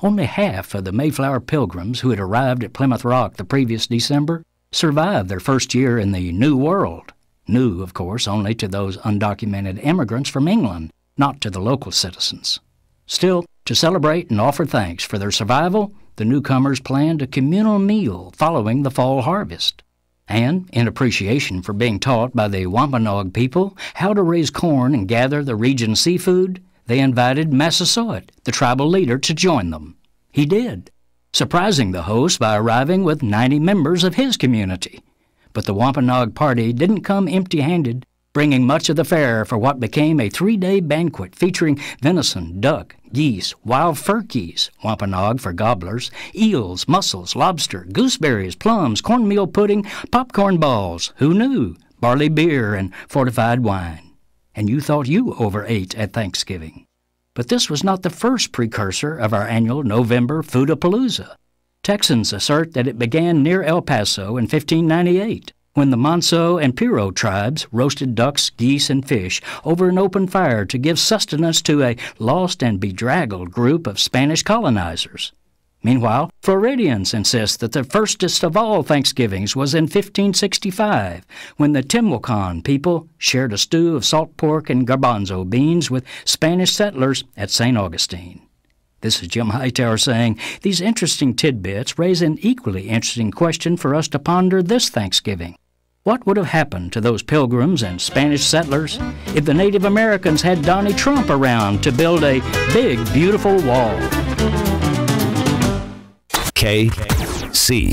Only half of the Mayflower Pilgrims who had arrived at Plymouth Rock the previous December survived their first year in the New World. New, of course, only to those undocumented immigrants from England, not to the local citizens. Still, to celebrate and offer thanks for their survival, the newcomers planned a communal meal following the fall harvest. And, in appreciation for being taught by the Wampanoag people how to raise corn and gather the region's seafood, they invited Massasoit, the tribal leader, to join them. He did, surprising the host by arriving with 90 members of his community. But the Wampanoag party didn't come empty-handed, bringing much of the fare for what became a 3-day banquet featuring venison, duck, geese, wild furkeys, Wampanoag for gobblers, eels, mussels, lobster, gooseberries, plums, cornmeal pudding, popcorn balls, who knew, barley beer, and fortified wine. And you thought you overate at Thanksgiving. But this was not the first precursor of our annual November Foodapalooza. Texans assert that it began near El Paso in 1598, when the Manso and Piro tribes roasted ducks, geese, and fish over an open fire to give sustenance to a lost and bedraggled group of Spanish colonizers. Meanwhile, Floridians insist that the firstest of all Thanksgivings was in 1565, when the Temucan people shared a stew of salt pork and garbanzo beans with Spanish settlers at St. Augustine. This is Jim Hightower saying, these interesting tidbits raise an equally interesting question for us to ponder this Thanksgiving. What would have happened to those pilgrims and Spanish settlers if the Native Americans had Donnie Trump around to build a big, beautiful wall? KCAA.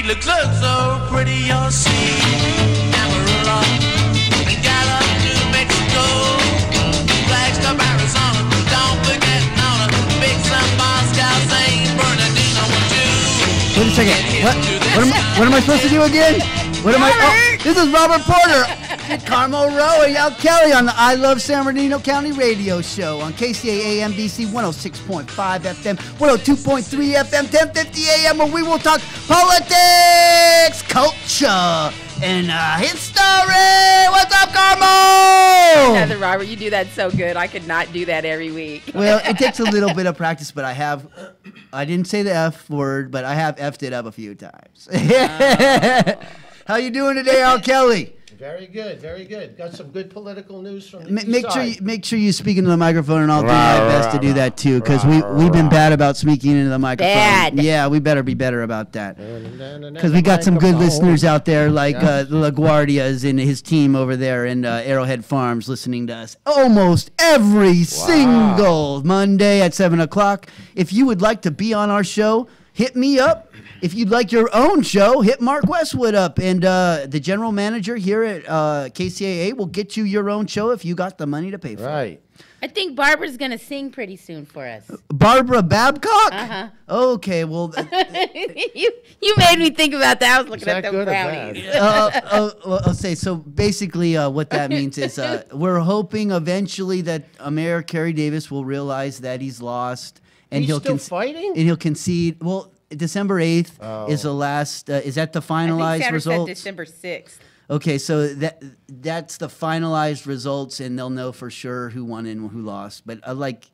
Look so pretty, you'll see Amarillo and Gallup, New Mexico, Flagstaff, Arizona. Don't forget Nona, Big Sun, Moscow, St. Bernardino, Wait a second. What am I supposed to do again? What am I? Oh, this is Robert Porter, Carmel Rowe, and Al Kelly on the I Love San Bernardino County radio show on KCAA MBC 106.5 FM, 102.3 FM, 1050 AM, where we will talk politics, culture, and history. What's up, Carmel? Nothing, Robert. You do that so good. I could not do that every week. Well, it takes a little bit of practice, but I didn't say the F word, but I have F'd it up a few times. How you doing today, Al Kelly? Very good, very good. Got some good political news from the Make sure you speak into the microphone, and I'll do my best to do that too, because we've been bad about speaking into the microphone. Bad. Yeah, we better be better about that. Because we got some good listeners out there, like LaGuardia's and his team over there in Arrowhead Farms, listening to us almost every single Monday at 7 o'clock. If you would like to be on our show, hit me up. If you'd like your own show, hit Mark Westwood up, and the general manager here at KCAA will get you your own show if you got the money to pay for it. Right. I think Barbara's going to sing pretty soon for us. Barbara Babcock? Uh-huh. Okay, well... you made me think about that. I was looking at the brownies. I'll say, so basically what that means is we're hoping eventually that Mayor Kerry Davis will realize that he's lost. And he's still fighting? And he'll concede. Well, December 8th is the last, is that the finalized results? Said December 6th. Okay, so that's the finalized results, and they'll know for sure who won and who lost. But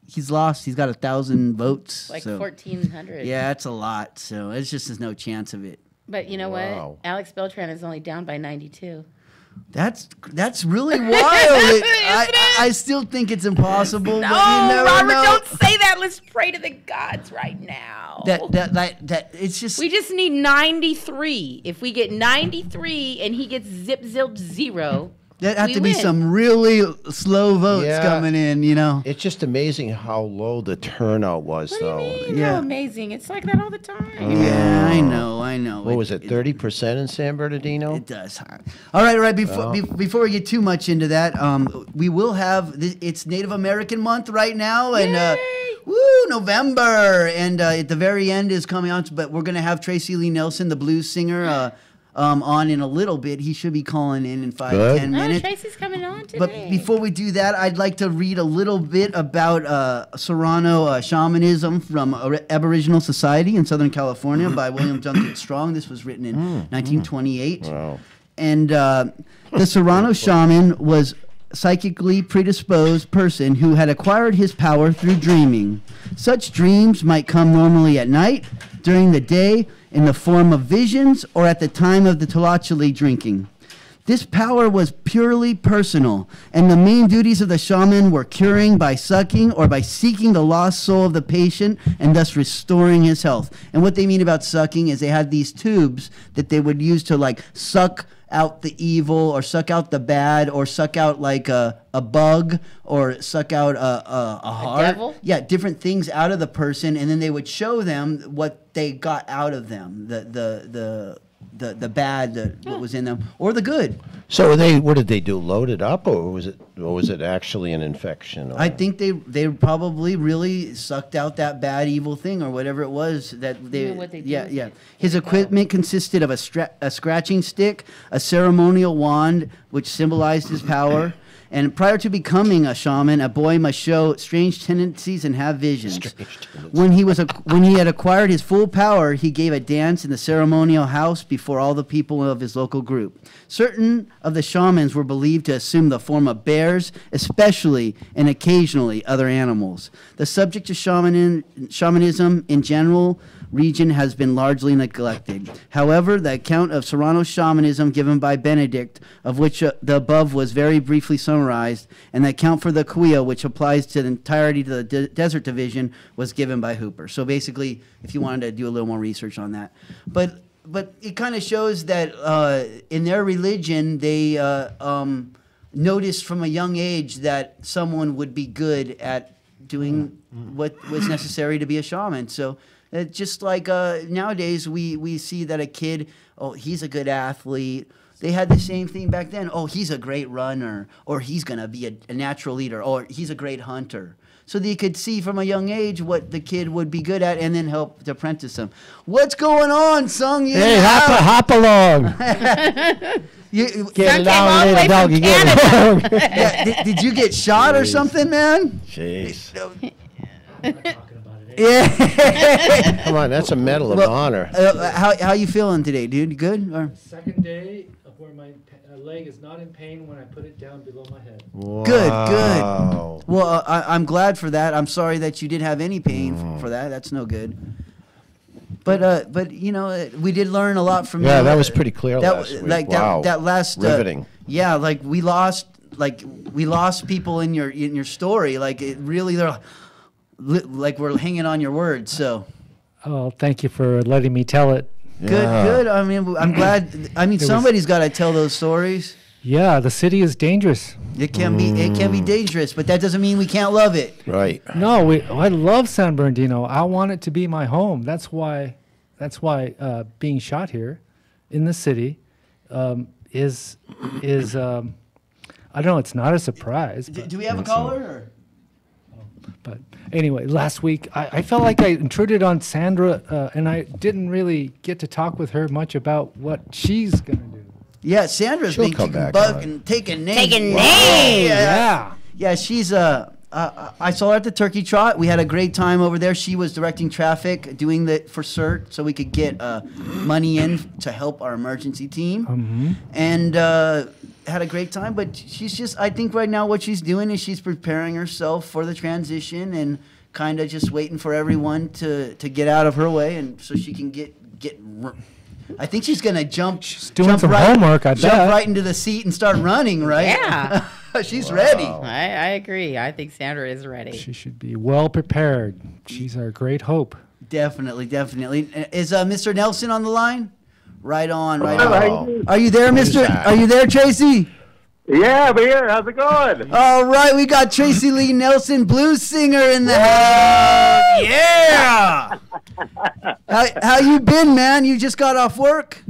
he's lost. He's got 1,000 votes. Like 1,400. Yeah, that's a lot. So there's no chance of it. But you know what? Alex Beltran is only down by 92. That's really wild. I still think it's impossible. No, but you never Robert, know. don't say that. Let's pray to the gods right now. That it's just. We just need 93. If we get 93 and he gets zip-zilch 0, That had we to be win. some really slow votes Yeah. coming in, you know. It's just amazing how low the turnout was, What do you though. mean? Yeah. How amazing! It's like that all the time. Yeah, I know. What was it, 30% in San Bernardino? It does. All right. Before we get too much into that, we will have it's Native American Month right now, and November, and at the very end is coming on. But we're gonna have Tracy Lee Nelson, the blues singer, on in a little bit. He should be calling in 5-10 Oh, minutes. Tracy's coming on today. But before we do that, I'd like to read a little bit about Serrano shamanism from Aboriginal Society in Southern California by William Duncan Strong. This was written in 1928. Wow. And the Serrano shaman was psychically predisposed person who had acquired his power through dreaming. Such dreams might come normally at night, during the day, in the form of visions, or at the time of the Tolachali drinking. This power was purely personal, and the main duties of the shaman were curing by sucking or by seeking the lost soul of the patient and thus restoring his health. And what they mean about sucking is they had these tubes that they would use to like suck out the evil or suck out the bad or suck out like a bug or suck out a heart. devil? Yeah, different things out of the person, and then they would show them what they got out of them, the bad, what was in them, or the good. So what did they do? Load it up, or was it actually an infection? I think they probably really sucked out that bad evil thing or whatever it was that they. know what they do yeah, with yeah. it. His equipment consisted of a scratching stick, a ceremonial wand which symbolized his power. And prior to becoming a shaman, a boy must show strange tendencies and have visions. When he had acquired his full power, he gave a dance in the ceremonial house before all the people of his local group. Certain of the shamans were believed to assume the form of bears, especially and occasionally other animals. The subject of shamanism in general region has been largely neglected. However, the account of Serrano shamanism given by Benedict, of which the above was very briefly summarized, and the account for the Kuya, which applies to the entirety of the Desert Division, was given by Hooper. So basically, if you wanted to do a little more research on that. But it kind of shows that in their religion, they noticed from a young age that someone would be good at doing what was necessary to be a shaman. So just like nowadays, we see that a kid, oh, he's a good athlete. They had the same thing back then. Oh, he's a great runner, or he's going to be a natural leader, or he's a great hunter. So they could see from a young age what the kid would be good at and then help to apprentice him. What's going on, Sung? Hey, hop along. You, Get all the way from Canada. yeah, did you get shot or something, man? Jeez. Yeah. Come on, that's a medal of Well, honor. How you feeling today, dude? Good? Or? Second day of where my leg is not in pain when I put it down below my head. Good. Wow. Well, I'm glad for that. I'm sorry that you didn't have any pain for that. That's no good. But you know, we did learn a lot from you. Yeah, that was pretty clear That last week. like Wow. that last Riveting. Yeah, like we lost people in your story. Like it really, they're like we're hanging on your words. So Oh, thank you for letting me tell it. good. I mean, I'm glad. I mean, somebody's got to tell those stories. Yeah, the city is dangerous. It can be dangerous, but that doesn't mean we can't love it. Right. No, I love San Bernardino. I want it to be my home. That's why being shot here in the city is I don't know. It's not a surprise. Do we have a caller? Or? But anyway, last week I felt like I intruded on Sandra, and I didn't really get to talk with her much about what she's gonna do. Yeah, Sandra's She'll been come back bug on. and taking names. Taking names. Yeah. She's I saw her at the Turkey Trot. We had a great time over there. She was directing traffic, doing the for CERT, so we could get money in to help our emergency team, and had a great time. But she's just, I think right now what she's doing is she's preparing herself for the transition and kind of just waiting for everyone to get out of her way, and so she can get. I think she's gonna jump. She's doing some homework, I jump bet. right into the seat and start running. Right? Yeah. She's ready. I agree. I think Sandra is ready. She should be well prepared. She's our great hope. Definitely. Is Mr. Nelson on the line? Right on. Wow. Are you there, Who's Mr.? that? Are you there, Tracy? Yeah, but here, how's it going? All right, we got Tracy Lee Nelson, blues singer in the house. Yeah. How you been, man? You just got off work?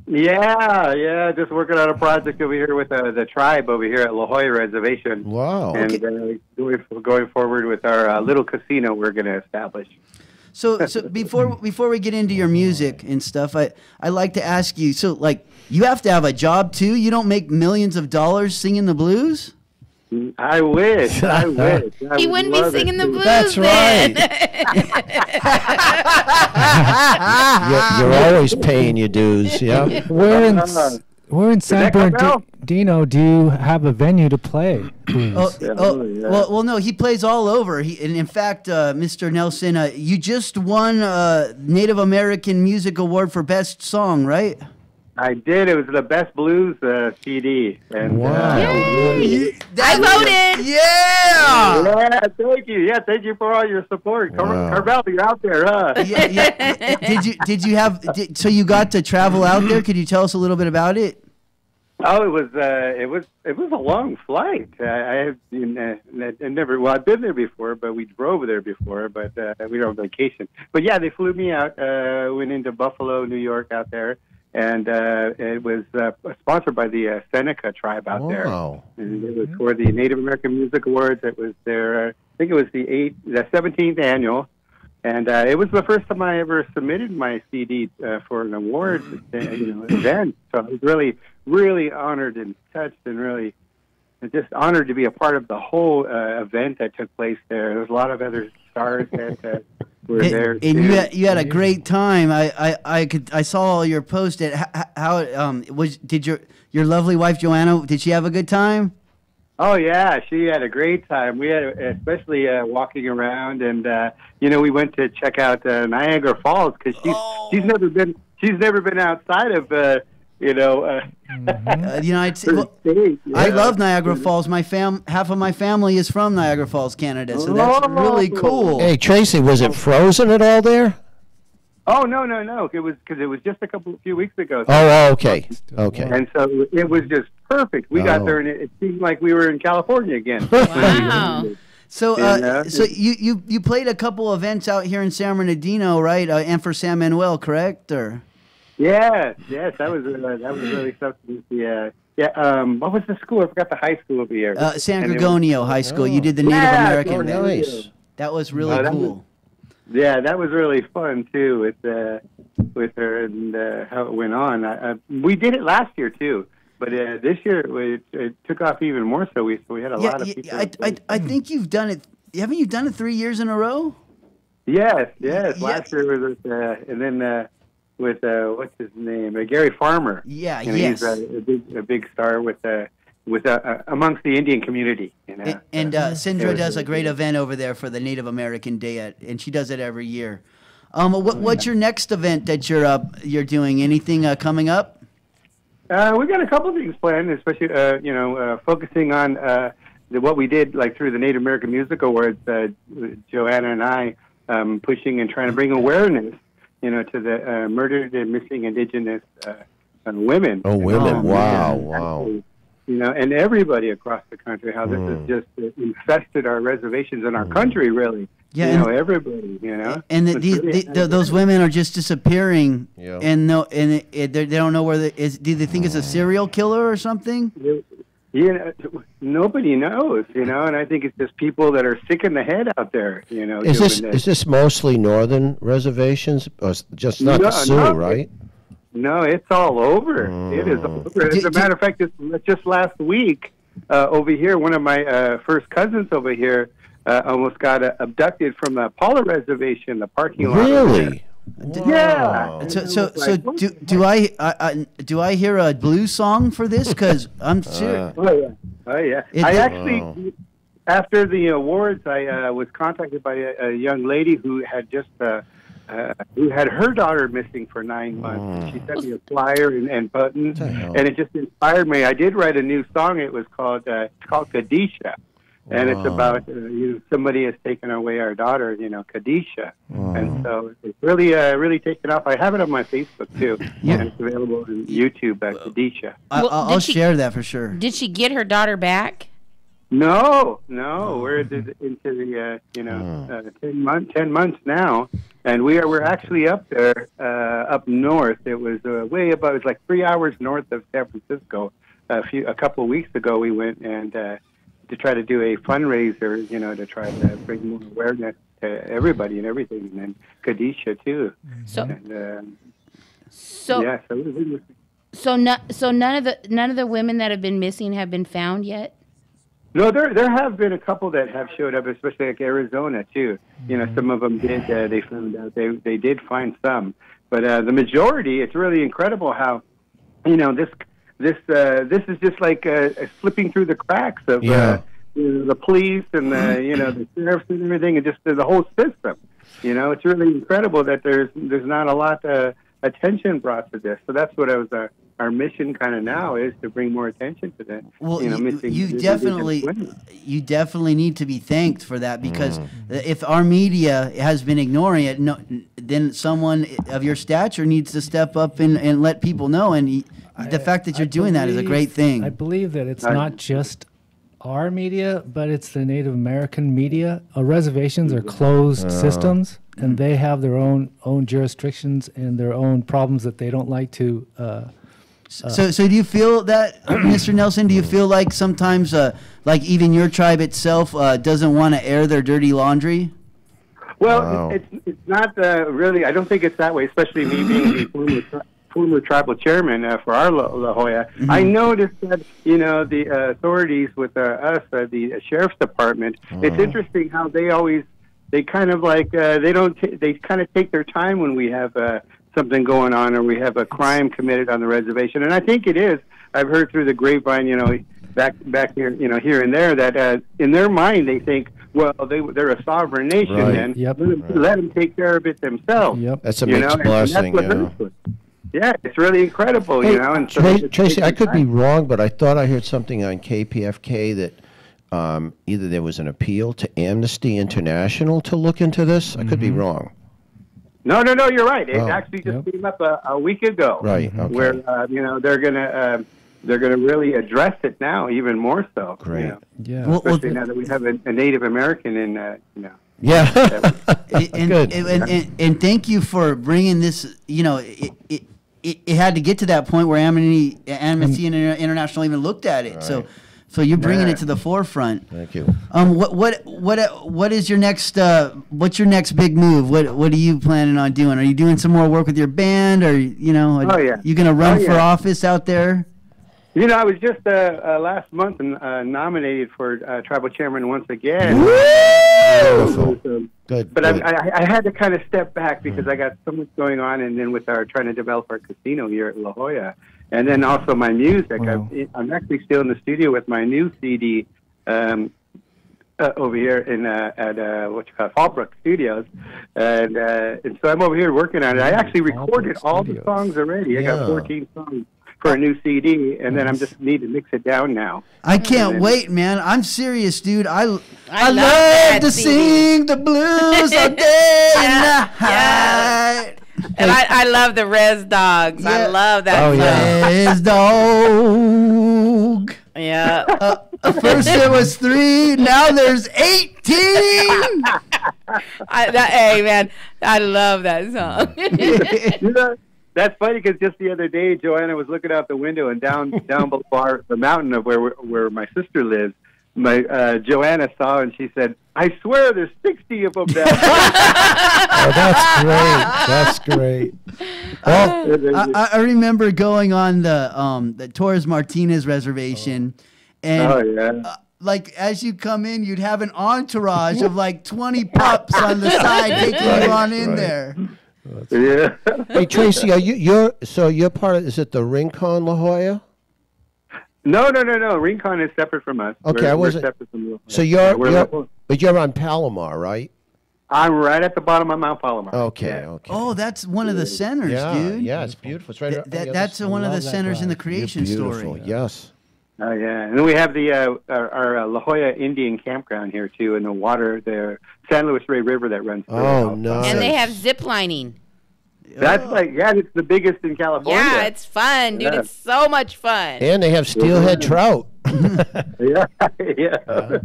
Yeah, just working on a project over here with the tribe over here at La Jolla Reservation. Wow. And going forward with our little casino we're going to establish. So before we get into your music and stuff, I like to ask you. So like, you have to have a job too. You don't make millions of dollars singing the blues. I wish. I wish. He wouldn't be singing the blues. That's then. right. You're always paying your dues, yeah? Where in San Bernardino do you have a venue to play? Well, no, he plays all over. And in fact, Mr. Nelson, you just won Native American Music Award for Best Song, right? I did. It was the best blues CD. And, Wow. I voted. Yeah. Yeah, thank you. Yeah, thank you for all your support. Carvel, you're out there, huh? Yeah. So you got to travel out there? Could you tell us a little bit about it? Oh, it was a long flight. I've been there before, but we drove there before, but we were on vacation. But yeah, they flew me out, went into Buffalo, New York out there, and it was sponsored by the Seneca tribe out there. And it was for the Native American Music Awards. It was their, I think it was the 17th annual. And it was the first time I ever submitted my CD for an award event. So I was really, really honored and touched and really just honored to be a part of the whole event that took place there. There was a lot of other stars that were there. And you had a great time. I saw all your posts. Did your lovely wife Joanna, did she have a good time? Oh yeah, she had a great time. We had, especially walking around, and we went to check out Niagara Falls because she's never been outside of United States. I love Niagara Falls. Half of my family is from Niagara Falls, Canada, so that's really cool. Hey Tracy, was it frozen at all there? Oh no! It was because it was just a few weeks ago. Oh, okay. And so it was just perfect. We got there, and it seemed like we were in California again. Wow. So you played a couple events out here in San Bernardino, right? And for San Manuel, correct? Or yes, that was really something. What was the school? I forgot the high school over here. San Gregonio High School. You did the Native American. Nice. That was really cool. Yeah, that was really fun too with her and how it went on. We did it last year too, but this year it took off even more. So we had a lot of people. I think you've done it. Haven't you done it 3 years in a row? Yes. Last year was and then with what's his name, Gary Farmer. Yeah, He's a big star with amongst the Indian community. And Sindra does a great event over there for the Native American Day, and she does it every year. What's your next event that you're doing? Anything coming up? We got a couple of things planned, especially focusing on what we did like through the Native American Music Awards. Joanna and I pushing and trying to bring awareness, to the murdered and missing Indigenous women. Oh, women! Wow. And everybody across the country, how this has just infested our reservations in our country, really. Yeah, everybody, And those women are just disappearing, and they don't know where do they think it's a serial killer or something? Nobody knows, and I think it's just people that are sick in the head out there, Is this mostly northern reservations, or just not the Sioux, right? No, it's all over. It is all over. As a matter of fact, just last week over here, one of my first cousins over here almost got abducted from the Paula Reservation, the parking lot. Really? Yeah. So do I hear a blues song for this? Because I'm serious. Oh yeah. I actually, after the awards, I was contacted by a young lady who had just. Who had her daughter missing for 9 months. She sent me a flyer and buttons, and it just inspired me. I did write a new song. It was called Kadisha, and it's about somebody has taken away our daughter, Khadijah, and so it's really taken off. I have it on my Facebook too, and it's available on YouTube at Khadijah. I'll share that for sure. Did she get her daughter back? No, we're into the 10 months now, and we're actually up there, up north. It was way above. It's like 3 hours north of San Francisco. A couple of weeks ago, we went and to try to do a fundraiser, to try to bring more awareness to everybody and everything, and then Khadijah too. So none of the women that have been missing have been found yet. No, there have been a couple that have showed up, especially like Arizona too. Some of them did. They found out they did find some, but the majority. It's really incredible how, this is just like slipping through the cracks of the police and the sheriffs and everything, and just the whole system. It's really incredible that there's not a lot of attention brought to this. So that's what our mission kind of now is, to bring more attention to that. Well, missing you definitely need to be thanked for that, because if our media has been ignoring it, then someone of your stature needs to step up and let people know. And the fact that you're doing that is a great thing. I believe that it's not just our media, but it's the Native American media. Reservations are closed systems, and they have their own jurisdictions and their own problems that they don't like to. So do you feel that, Mr. Nelson? Do you feel like sometimes, like even your tribe itself doesn't want to air their dirty laundry? Well, it's not really. I don't think it's that way. Especially me being the former tribal chairman for our La Jolla. I noticed that the authorities with us, the sheriff's department. It's interesting how they kind of like they kind of take their time when we have something going on or we have a crime committed on the reservation. And I think it is. I've heard through the grapevine, back here, here and there, that in their mind they think, well, they're a sovereign nation, and let them take care of it themselves. That's a mixed blessing. Yeah, it's really incredible, Hey, And so Tracy, I could be wrong, but I thought I heard something on KPFK that either there was an appeal to Amnesty International to look into this. I could be wrong. No, you're right. It actually just came up a week ago. Right. Okay. Where they're gonna really address it now, even more so. Great. Especially now that we have a Native American in. Yeah. And thank you for bringing this. It had to get to that point where Amnesty International even looked at it. Right. So you're bringing it to the forefront. Thank you. What is your next? What's your next big move? What are you planning on doing? Are you doing some more work with your band, or you gonna run for office out there? I was just last month nominated for tribal chairman once again. Beautiful. Good. But I had to kind of step back because I got so much going on, and then with trying to develop our casino here at La Jolla. And then also my music. Wow. I'm actually still in the studio with my new CD over here at Fallbrook Studios, and so I'm over here working on it. I actually recorded all the songs already. I got 14 songs for a new CD, and then I'm just need to mix it down now. I can't wait, man. I'm serious, dude. I love to sing the blues all day and night. And I love the Res Dogs. I love that song. Res Dog. Yeah. First there was 3, now there's 18. Hey, man, I love that song. That's funny because just the other day, Joanna was looking out the window, and down below the mountain of where my sister lives, Joanna saw, and she said, "I swear there's 60 of them down there." Oh, that's great. Well, I remember going on the Torres Martinez reservation, and like as you come in, you'd have an entourage of like 20 pups on the side taking you on in there. Yeah. Hey Tracy, you're part of? Is it the Rincon La Jolla? No. Rincon is separate from us. Okay, I wasn't. We're separate from So but you're on Palomar, right? I'm right at the bottom of Mount Palomar. Okay. Oh, that's one of the centers, dude. Yeah, it's beautiful. It's right. That's one of the centers in the creation story. Yes. Oh yeah, and then we have the our La Jolla Indian campground here too, in the water, the San Luis Rey River that runs through. Oh, nice. And they have zip lining. That's it's the biggest in California. Yeah, it's fun, dude. Yeah. It's so much fun. And they have steelhead trout. Yeah, yeah.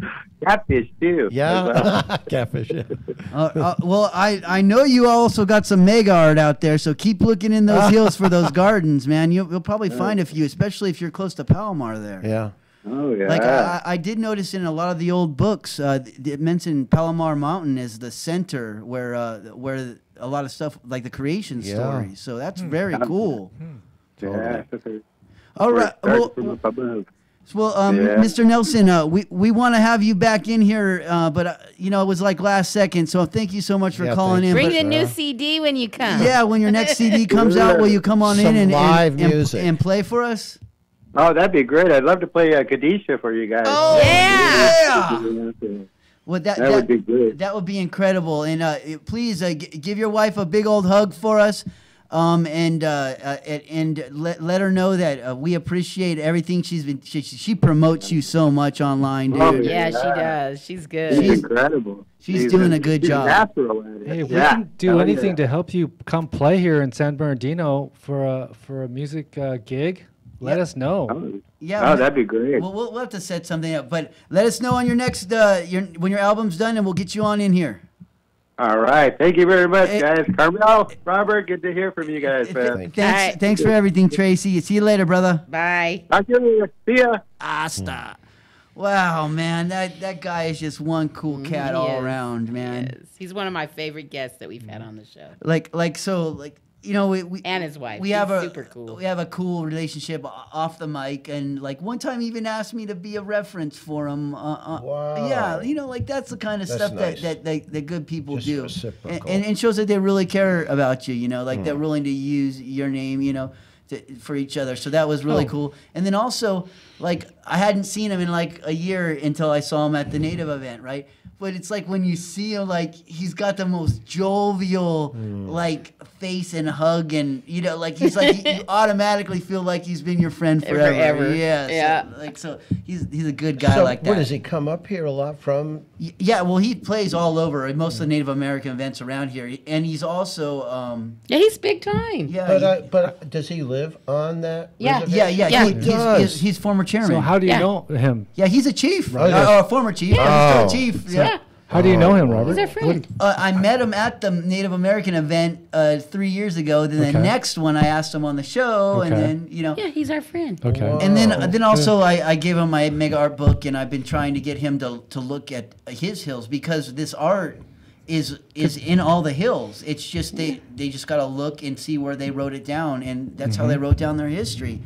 Catfish too. Yeah, catfish. Yeah. Well, I know you also got some mega art out there, so keep looking in those hills for those gardens, man. You'll probably find a few, especially if you're close to Palomar there. Yeah. Oh yeah. Like I did notice in a lot of the old books, it mentioned Palomar Mountain as the center where a lot of stuff like the creation story. So that's very cool. Yeah. All right. Well, Mr. Nelson, we want to have you back in here, but it was like last second. So thank you so much for calling in. Bring but, the new CD when you come. Yeah, when your next CD comes out, will you come on in and live music and play for us? Oh, that'd be great. I'd love to play Kadisha for you guys. Oh, yeah. Well, that would be good. That would be incredible. And please give your wife a big old hug for us. And let her know that we appreciate everything she's been. She promotes you so much online, dude. Oh, Yeah, she does. She's good. She's incredible. She's doing a good job. Natural at it. Hey, if we can do anything to help you come play here in San Bernardino for a music gig, let us know. Yeah. Oh, that'd be great. We'll have to set something up, but let us know on your next when your album's done, and we'll get you on in here. All right. Thank you very much, guys. Carmel, Robert, good to hear from you guys. Thanks for everything, Tracy. See you later, brother. Bye. Talk to you. See ya. Hasta. Wow, man, that guy is just one cool cat He all is. around, man. He is. He's one of my favorite guests that we've had on the show. We And his wife. We She's have super cool. We have a cool relationship off the mic, and like one time he even asked me to be a reference for him. Wow. Yeah, that's the kind of stuff nice. that good people Just do, reciprocal. and it shows that they really care about you. They're willing to use your name. For each other. So that was really cool. And then also, like, I hadn't seen him in like a year until I saw him at the Native event, right? But it's like when you see him, like, he's got the most jovial, like, face and hug, and, like, he's like, you automatically feel like he's been your friend forever. Yeah. Yeah. So he's a good guy like that. What, does he come up here a lot from? Yeah, well, he plays all over most of the Native American events around here. And he's also... Yeah, he's big time. Yeah. But does he live on that? Yeah. reservation? Yeah. He He's former chairman. So how do you know him? Yeah, he's a chief. Right. Or former chief. Yeah. He's still a chief. Yeah. How do you know him, Robert? He's our friend. I met him at the Native American event 3 years ago. Then the next one, I asked him on the show, and then Yeah, he's our friend. Okay. And then also I gave him my mega art book, and I've been trying to get him to look at his hills, because this art is in all the hills. It's just they just got to look and see where they wrote it down, and that's how they wrote down their history.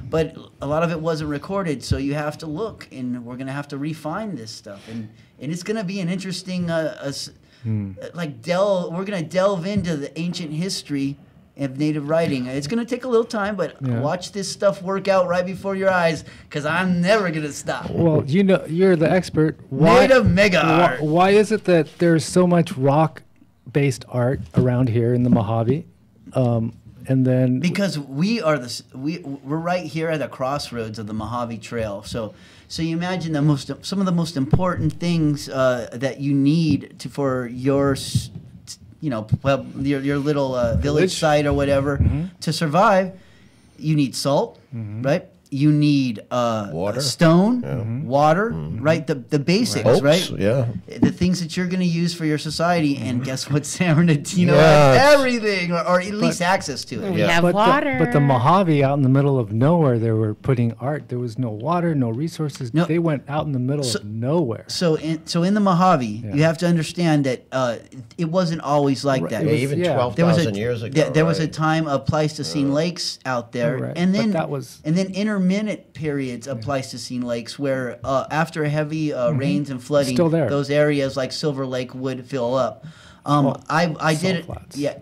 But a lot of it wasn't recorded, so you have to look, and we're gonna have to refine this stuff, and it's gonna be an interesting we're gonna delve into the ancient history of Native writing. It's gonna take a little time, but watch this stuff work out right before your eyes, because I'm never gonna stop. Well, you're the expert. Native mega art. Why is it that there's so much rock-based art around here in the Mojave? And then Because we're right here at the crossroads of the Mojave Trail. So you imagine some of the most important things that you need for your your little village site or whatever to survive. You need salt, right? You need Water. stone, water, right? The basics, Oaks, right? yeah. The things that you're going to use for your society. And guess what? San Bernardino Yeah. has everything, or at least access to it. We have but water. but the Mojave, out in the middle of nowhere, they were putting art. There was no water, no resources. No. They went out in the middle of nowhere. So in the Mojave, you have to understand that it wasn't always like that. It was- Even yeah. 12,000 years ago. There was a right? time of Pleistocene lakes out there, Right. and But then that was- intermittent periods of Pleistocene lakes where after heavy rains and flooding, Still there. those areas like Silver Lake would fill up. I did it. flats. Yeah,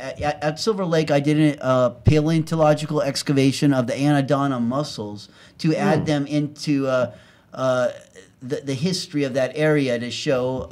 at Silver Lake, I did a paleontological excavation of the Anodonna mussels to add them into the history of that area to show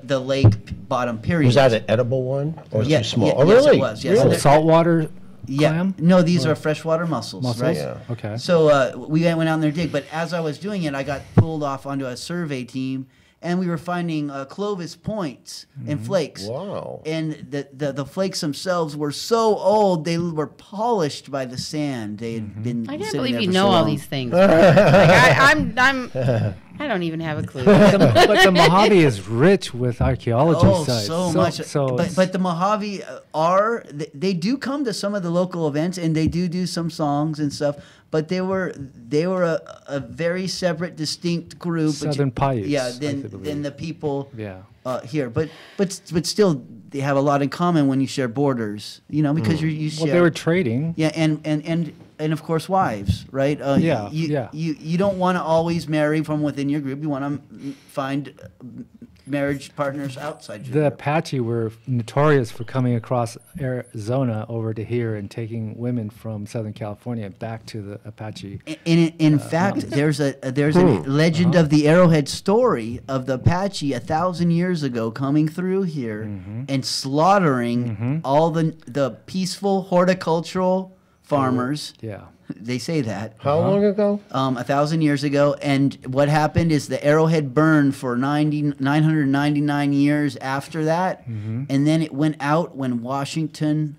the lake bottom period. Was that an edible one? Or Yeah, too small? yeah, Oh, yes, it really? was, yes. So Really? saltwater Yeah. clam? No, these Or are freshwater mussels, mussels? right? Yeah. Okay. So we went out there and dig, but as I was doing it, I got pulled off onto a survey team, and we were finding Clovis points and flakes. Wow. And the flakes themselves were so old, they were polished by the sand. They had been I can't sitting believe there you for know so all long. these things. I don't even have a clue. But the Mojave is rich with archaeology Oh, sites. so much. So But the Mojave they do come to some of the local events, and they do some songs and stuff. But they were a very separate, distinct group. Southern Paiutes, Yeah, I than believe. the people yeah. here. But still, they have a lot in common when you share borders. You know, because you share. Well, they were trading. Yeah, and of course wives, right? Yeah, yeah. You don't want to always marry from within your group. You want to find marriage partners outside your The group. Apache were notorious for coming across Arizona over to here and taking women from Southern California back to the Apache. In fact, there's a legend of the Arrowhead story of the Apache 1,000 years ago coming through here and slaughtering all the peaceful horticultural farmers. Yeah. They say that. How long ago? 1,000 years ago, and what happened is the Arrowhead burned for 999 years after that, and then it went out when Washington,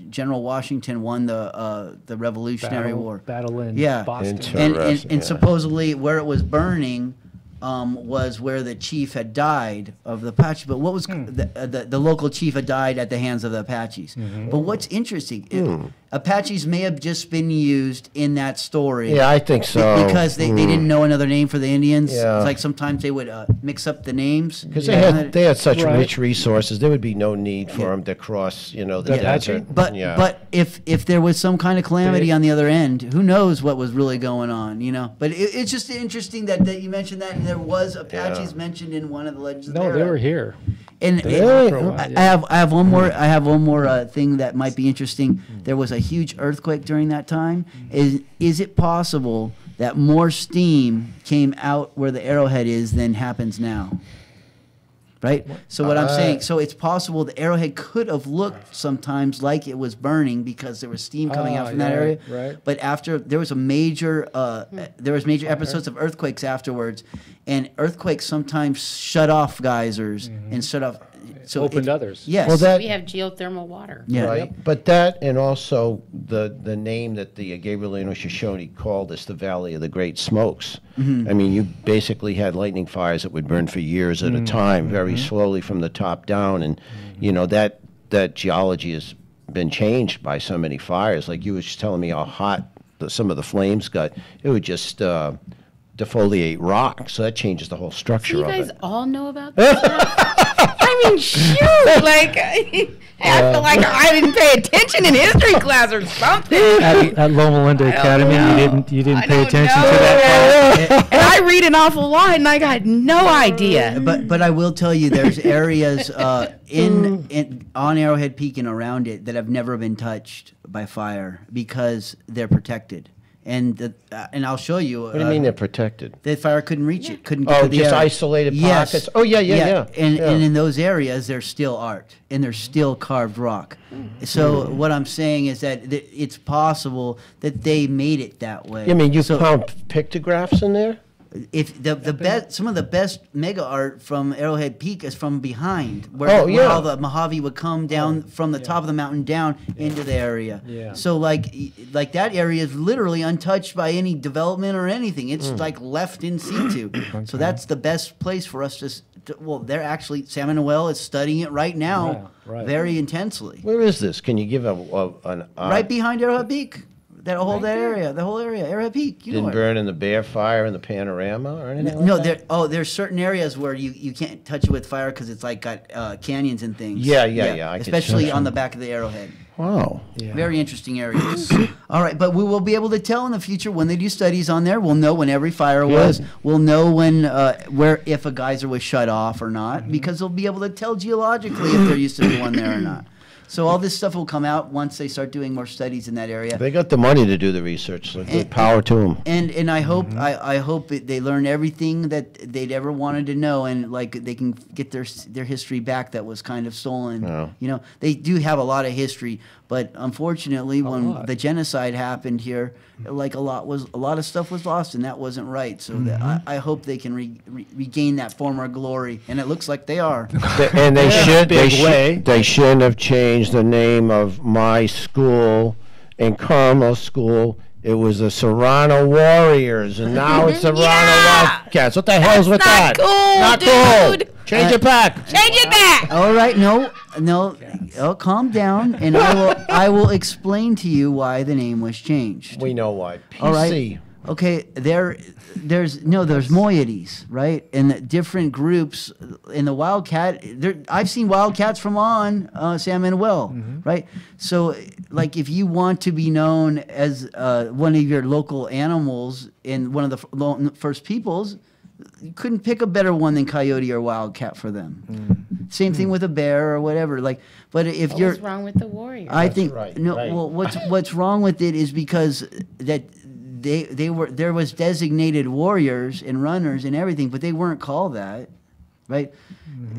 General Washington won the Revolutionary War. Battle in Yeah. Boston. Interesting. And Yeah. supposedly where it was burning was where the chief had died of the Apache. But what was the local chief had died at the hands of the Apaches. But what's interesting, Apaches may have just been used in that story. Yeah, I think so. Because they didn't know another name for the Indians. Yeah. It's like sometimes they would mix up the names. Because they had such Right. rich resources, there would be no need for them to cross, the Apache? desert. But yeah. but if there was some kind of calamity on the other end, who knows what was really going on, you know? But it's just interesting that you mentioned that, and there was Apaches mentioned in one of the legends. No, they were here. And Really? I have one more. I have one more thing that might be interesting. There was a huge earthquake during that time. Is it possible that more steam came out where the Arrowhead is than happens now? Right. So what I'm saying, so it's possible the Arrowhead could have looked sometimes like it was burning because there was steam coming out from that yeah, area. right. But after there was major episodes of earthquakes afterwards, and earthquakes sometimes shut off geysers and shut off. So Opened others. Yes. Well, that We have geothermal water. yeah. right, but that and also the name that the Gabrielino Shoshone called this the Valley of the Great Smokes. I mean, you basically had lightning fires that would burn for years at a time, very slowly from the top down, and that geology has been changed by so many fires. Like you were just telling me how hot some of the flames got. It would just defoliate rock, so that changes the whole structure So you of guys it. all know about this stuff? I mean, shoot! Like, I feel like I didn't pay attention in history class or something. At Loma Linda Academy, you didn't I pay don't attention know. to that. And I read an awful lot, and I got no idea. But I will tell you, there's areas on Arrowhead Peak and around it that have never been touched by fire because they're protected. And I'll show you. What do you mean they're protected? The fire couldn't reach it. Couldn't get to the just area. isolated Yes. pockets? Oh, yeah. And Yeah. and in those areas, there's still art and there's still carved rock. So what I'm saying is that it's possible that they made it that way. I mean, you So found pictographs in there? if the best, some of the best mega art from Arrowhead Peak is from behind, where, Oh, where yeah. all the Mojave would come down from the top of the mountain down into the area. Yeah. So like that area is literally untouched by any development or anything. It's like left in situ. So that's the best place for us to. Well, they're actually Sam Noel is studying it right now, Yeah, right. very intensely. Where is this? Can you give an Right behind Arrowhead Peak, that whole area, Arrowhead Peak. You know Didn't it. burn in the Bear Fire and the Panorama or anything? No, like that? there's certain areas where you can't touch it with fire because it's like got canyons and things. Yeah, I could Especially see on the back of the Arrowhead. Wow. Yeah. Very interesting areas. All right, but we will be able to tell in the future when they do studies on there. We'll know when every fire was. We'll know when if a geyser was shut off or not, because they'll be able to tell geologically if there used to be one there or not. So all this stuff will come out once they start doing more studies in that area. They got the money to do the research, so good power to them. And I hope I hope they learn everything that they'd ever wanted to know, and like they can get their history back that was kind of stolen. Yeah. You know, they do have a lot of history, but unfortunately, when the genocide happened here, like a lot of stuff was lost, and that wasn't right. So that I hope they can regain that former glory, and it looks like they are. And they shouldn't have changed the name of my school and Carmel School. It was the Serrano Warriors, and now it's Serrano Wildcats. What the hell's with that? Not cool, Not dude. cool. Change it back. Change it back. All right, no. Oh, calm down, and I will explain to you why the name was changed. We know why. PC. All right. Okay, there's moieties, right? And the different groups in the Wildcat. I've seen Wildcats from San Manuel, right? So, like, if you want to be known as one of your local animals in one of the first peoples, you couldn't pick a better one than coyote or wildcat for them. Same thing with a bear or whatever. Like, but if you're, What's wrong with the warrior? I think right, no. right. Well, what's wrong with it is because that there was designated warriors and runners and everything, but they weren't called that, right?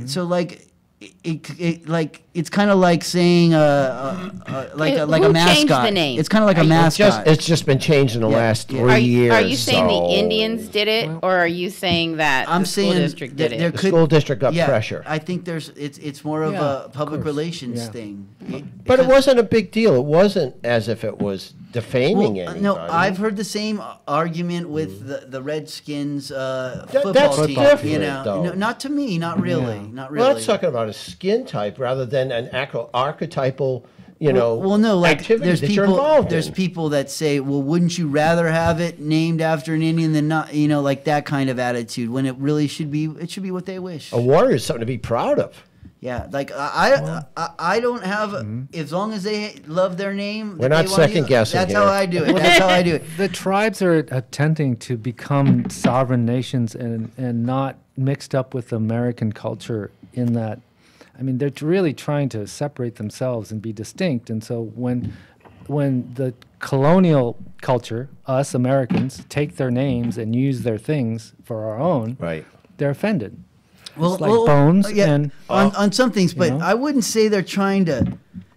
So like. It's kind of like saying like a Who mascot. changed the name? It's kind of like a mascot. It's just been changed in the last 3 years. Are you saying so the Indians did it, or are you saying that I'm the school saying district did there it? The school district got pressure. I think it's more of a public relations thing. But it wasn't a big deal. It wasn't as if it was defaming anybody. No, I've heard the same argument with the Redskins football that's team. different, You know, though. no, not to me, not really, not really. Well, that's talking about a skin type rather than an archetypal, Well, no, like activity there's that you're people. involved There's in. people that say, "Well, wouldn't you rather have it named after an Indian than not?" You know, like that kind of attitude. When it really should be, it should be what they wish. A warrior is something to be proud of. Yeah, like I don't have as long as they love their name. We're that not they wanna second use, guessing That's here. how I do it. That's how I do it. The tribes are attempting to become sovereign nations and not mixed up with American culture in that. I mean, they're really trying to separate themselves and be distinct. And so when the colonial culture, us Americans, take their names and use their things for our own, Right. they're offended. Well, It's like bones and on some things, but you know? I wouldn't say they're trying to.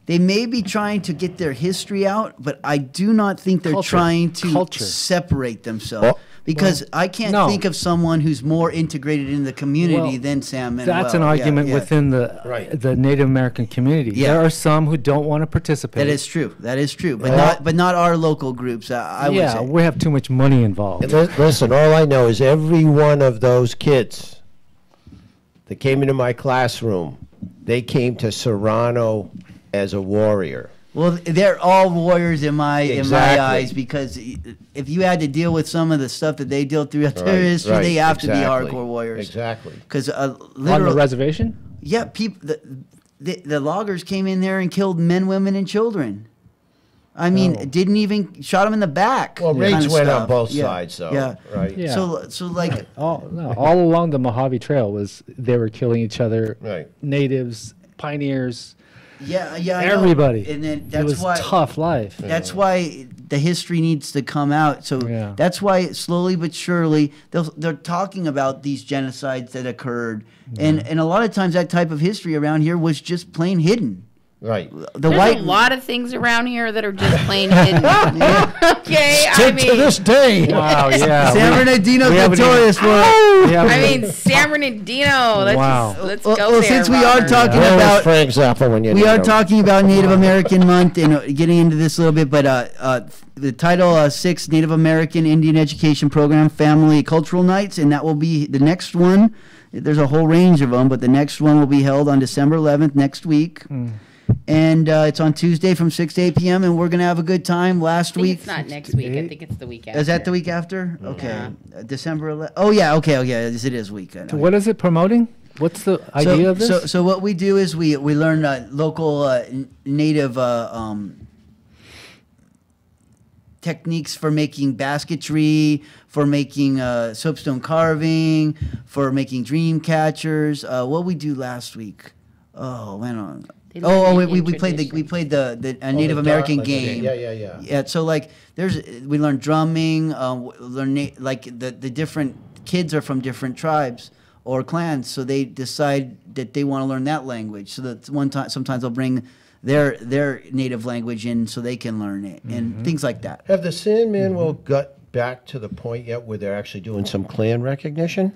They may be trying to get their history out, but I do not think they're Culture. trying to Culture. separate themselves. Well- Because I can't no. think of someone who's more integrated in the community Well, than Sam Manuel. that's an argument within the Native American community. Yeah. There are some who don't want to participate. That is true. That is true. But not our local groups. I would say. we have too much money involved. Listen, all I know is every one of those kids that came into my classroom, they came to Serrano as a warrior. Well, they're all warriors in my Exactly. eyes, because if you had to deal with some of the stuff that they dealt throughout their Right, history, right, they have to be exactly. hardcore warriors. Exactly. Because On the literally, reservation? yeah, people, the loggers came in there and killed men, women, and children. I mean, Oh. didn't even shot them in the back. Well, raids kinda went on stuff. both Yeah, sides, so yeah. right. Yeah. So like, All along the Mojave Trail they were killing each other. Right. Natives, pioneers, yeah, I know. everybody. And then it that's was why tough life. That's why the history needs to come out. So Yeah. that's why slowly but surely they're talking about these genocides that occurred, and a lot of times that type of history around here was just plain hidden. Right. The There's white a lot of things around here that are just plain hidden. Okay, I Still mean, to this day. Wow, yeah. San Bernardino's we haven't notorious for it. I mean, San Bernardino. Let's Wow. let's Well, go well, there. since we are Robert. talking Where was about Frank Zappa when you we need are him? talking about Native American Month and getting into this a little bit, but the Title 6 Native American Indian Education Program Family Cultural Nights, and that will be the next one. There's a whole range of them, but the next one will be held on December 11th next week. And it's on Tuesday from 6 to 8 p.m. and we're going to have a good time. Last I think week. it's not next week. I think it's the week after. Is that the week after? Okay. December 11th. Oh, yeah. Okay. Yes, it is week. I know. What is it promoting? What's the idea of this? So what we do is we learn local native techniques for making basketry, for making soapstone carving, for making dream catchers. What we do last week? Oh man, They Oh, learn we in played tradition. the Native American game. Yeah. Yeah, so like we learned drumming, like the different kids are from different tribes or clans, so they decide that they want to learn that language. So that sometimes they'll bring their native language in so they can learn it and things like that. Have the San Manuel got back to the point yet where they're actually doing some clan recognition?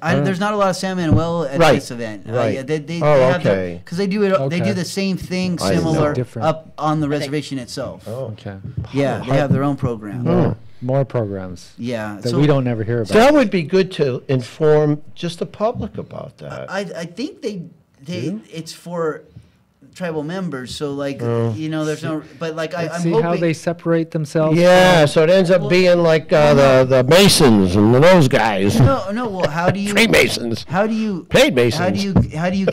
There's not a lot of San Manuel at Right, this event. right. They Oh, have okay. because they do it. They Okay. do the same thing, I didn't know. similar Different. up on the reservation itself. Oh. Okay. Yeah, they have their own program. More programs Yeah, that we don't ever hear about. That would be good to inform just the public about that. I think they it's for tribal members. So like there's no. But like I'm See hoping. how they separate themselves. Yeah, so it ends up being like the Masons and those guys. No. Well, how do you? Freemasons. How do you? Paid Masons. How do you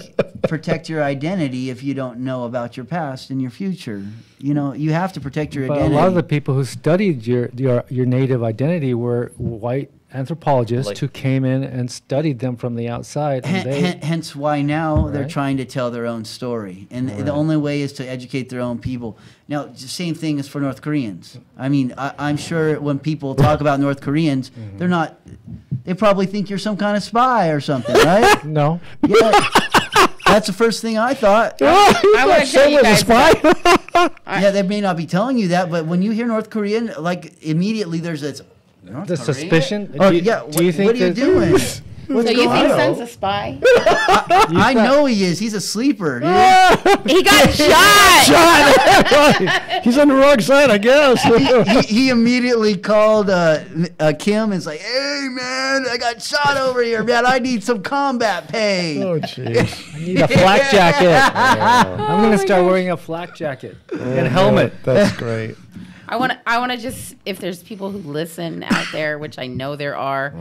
protect your identity if you don't know about your past and your future? You have to protect your But identity. a lot of the people who studied your native identity were white anthropologists who came in and studied them from the outside. And Hence why now they're Right. trying to tell their own story. And the only way is to educate their own people. Now, the same thing is for North Koreans. I mean, I'm sure when people talk about North Koreans, they probably think you're some kind of spy or something, right? no, Yeah. That's the first thing I thought. I want to tell you guys. Yeah, they may not be telling you that, but when you hear North Korean, like immediately there's this North the Korea? suspicion. Oh, Do you- yeah. Do you think what are you that- doing? So you think Son's a spy? I know he is. He's a sleeper, dude. He got shot. He's on the wrong side, I guess. he immediately called Kim and was like, "Hey, man, I got shot over here, man. I need some combat pay." Oh, jeez. I need a flak jacket. I'm gonna start wearing a flak jacket and helmet. That's great. I want to just, if there's people who listen out there, which I know there are,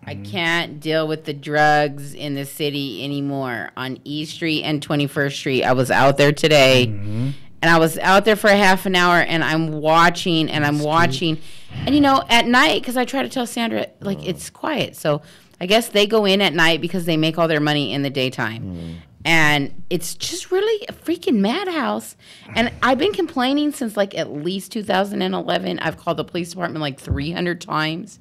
I can't deal with the drugs in the city anymore. On E Street and 21st Street, I was out there today, and I was out there for a half an hour, and I'm watching, and at night, because I try to tell Sandra, like, it's quiet, so I guess they go in at night because they make all their money in the daytime. And it's just really a freaking madhouse. And I've been complaining since like at least 2011. I've called the police department like 300 times,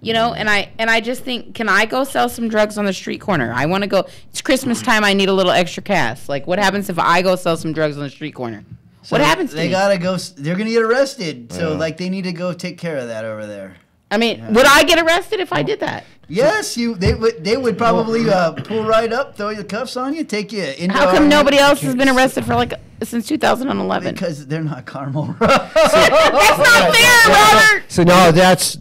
and I just think, can I go sell some drugs on the street corner? I want to go. It's Christmas time. I need a little extra cash. Like, what happens if I go sell some drugs on the street corner? So what happens to they me? gotta go. They're gonna get arrested. So like they need to go take care of that over there. I mean, would I get arrested if I did that? Yes, they would probably pull right up, throw your cuffs on you, take you into. How come nobody else has been arrested for since 2011? Because they're not Carmel. That's not fair, Robert. So No, that's